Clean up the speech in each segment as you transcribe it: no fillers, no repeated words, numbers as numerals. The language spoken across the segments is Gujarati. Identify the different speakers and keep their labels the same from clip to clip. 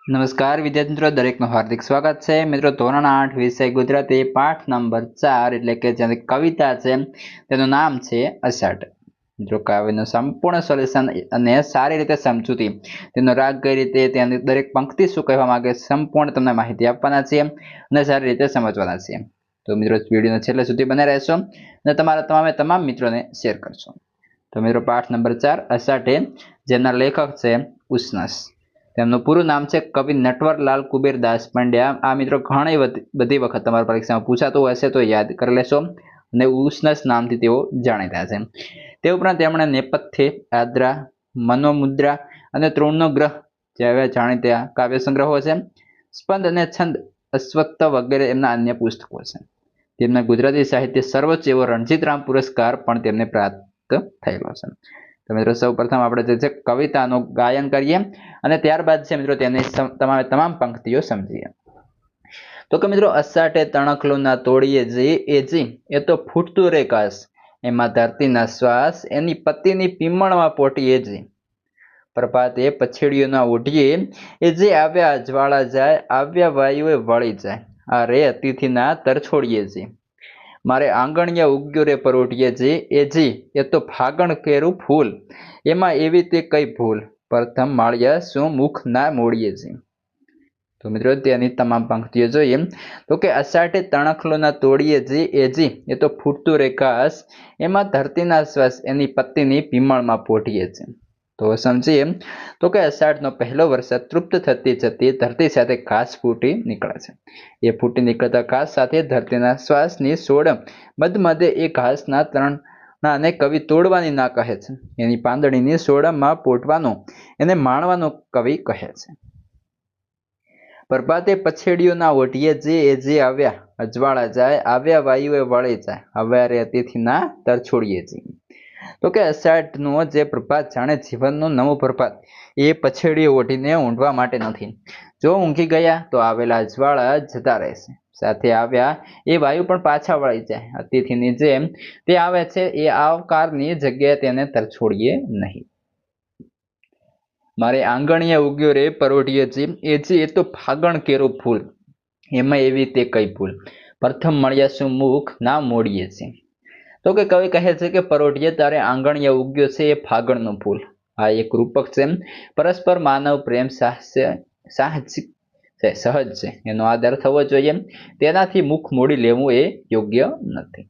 Speaker 1: નમસ્કાર વિદ્યાર્થી મિત્રો, દરેકનું હાર્દિક સ્વાગત છે. મિત્રો, ધોરણ 8 વિષય ગુજરાતી પાઠ નંબર 4 એટલે કે જે કવિતા છે તેનું નામ છે અષાઢ. મિત્રો, કાવ્યનું સંપૂર્ણ સોલ્યુશન અને સારી રીતે સમજૂતી, તેનો રાગ કઈ રીતે, તેની દરેક પંક્તિ શું કહેવા માંગે, સંપૂર્ણ તમને માહિતી આપવાના છીએ અને સારી રીતે સમજવાના છીએ. તો મિત્રો, વિડીયોને છેલ્લે સુધી બને રહેશો અને તમારા તમામ મિત્રોને શેર કરશો. તો મિત્રો, પાઠ નંબર 4 અષાઢે, જેના લેખક છે ઉષ્ણસ. તેમનું પૂરું નામ છે કવિ નટવરલાલ કુબેરદાસ પંડ્યા. આ મિત્રો ઘણી બધી વખત તમારી પરીક્ષામાં પૂછાતું હશે તો યાદ કરી લેશો. અને ઉષ્ણસ નામથી તેઓ જાણીતા છે. તે ઉપરાંત તેમણે નેપથ્ય, આદ્રા, મનોમુદ્રા અને તૃણનો ગ્રહ જેવા જાણીતા કાવ્ય સંગ્રહો છે. સ્પંદ અને છંદ, અશ્વત્થ વગેરે એમના અન્ય પુસ્તકો છે. તેમના ગુજરાતી સાહિત્ય સર્વોચ્ચ એવો રણજીતરામ પુરસ્કાર પણ તેમને પ્રાપ્ત થયેલો છે. તો મિત્રો, સૌ પ્રથમ આપણે જે છે કવિતાનું ગાયન કરીએ અને ત્યારબાદ છે મિત્રો તેની તમામ પંક્તિઓ સમજીએ. તો કે મિત્રો, અષાઢે તણખલુના તોડીએ જી એ તો ફૂટતું રે કાશ, એમાં ધરતીના શ્વાસ એની પતિની પીમણમાં પોટીએ જી. પ્રભાતે પછેડીઓના ઓઢીએ એ જે આવ્યા અજવાળા જાય, આવ્યા વાયુએ વળી જાય, આ રે અતિથિના તરછોડીએ જી. મારે આંગણિયા ઉગ્યો રે પરોઢીએ જી એ તો ફાગણ કેરું ફૂલ, એમાં એવી તે કઈ ભૂલ, પ્રથમ માળિયા શું મુખ ના મોડીએ જી. તો મિત્રો, તેની તમામ પંક્તિઓ જોઈએ તો કે અષાઢે તણખલોના તોડીએ જી એ તો ફૂટતું રે કાશ, એમાં ધરતીના શ્વાસ એની પત્નીની પીમળમાં પોઢીએ છે. તો સમજીએ તો કે અષાઢનો પહેલો વરસાદ તૃપ્ત થતી જતી ધરતી સાથે ઘાસ ફૂટી નીકળે છે. એ ફૂટી નીકળતા ઘાસ સાથે ધરતીના શ્વાસની સોડ મધે એ ઘાસના તરણાને કવિ તોડવાની ના કહે છે. એની પાંદડીની સોડમાં પોટવાનું, એને માણવાનું કવિ કહે છે. પ્રભાતે પછેડીઓના ઓઢીએ જે આવ્યા અજવાળા જાય, આવ્યા વાયુએ વળી જાય, આવ્યા રે અતિથિના તરછોડીએ જી. તો કે અષાઢનો જે પ્રભાત જાણે જીવનનું નવું પ્રભાત, એ પછેડીઓ ઓઢીને ઊંઘવા માટે નથી. જો ઊંઘી ગયા તો આવેલા અજવાળા જતા રહેશે, સાથે આવ્યા એ વાયુ પણ પાછા વળી જાય. અતિથિની જેમ તે આવે છે, એ આવકારની જગ્યાએ તેને તરછોડીએ નહીં. મારે આંગણીએ ઉગ્યો રે પરોઢીએ જી એ તો ફાગણ કેરું ફૂલ, એમાં એવી તે કઈ ભૂલ, પ્રથમ મળ્યા શું મુખ ના મોડીએ જી. તો કે કવિ કહે છે કે પરોઢીએ તારે આંગણીએ ઉગ્યો છે એ ફાગણનું ફૂલ. આ એક રૂપક છે. પરસ્પર માનવ પ્રેમ સાહજિક છે, સહજ છે, એનો આદર થવો જોઈએ. તેનાથી મુખ મોડી લેવું એ યોગ્ય નથી.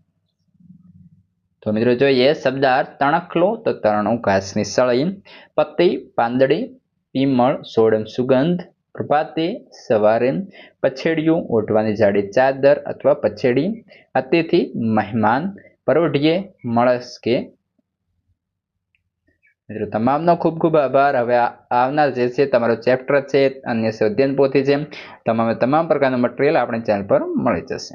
Speaker 1: તો મિત્રો જોઈએ શબ્દાર્થ. તણખલો તો તરણું, ઘાસની સળી. પત્તી પાંદડી. પીમળ સોડમ સુગંધ. પ્રભાતે સવારે. પછેડિયું ઓઢવાની જાડી ચાદર અથવા પછેડી. અતિથિ મહેમાન. પરોઢીએ મળસ્કે. મિત્રો, તમામનો ખૂબ ખૂબ આભાર. હવે આવનાર જે છે તમારો ચેપ્ટર છે અન્ય સ્વાધ્યાયન પોથી છે, તમામ પ્રકારનું મટીરિયલ આપણી ચેનલ પર મળી જશે.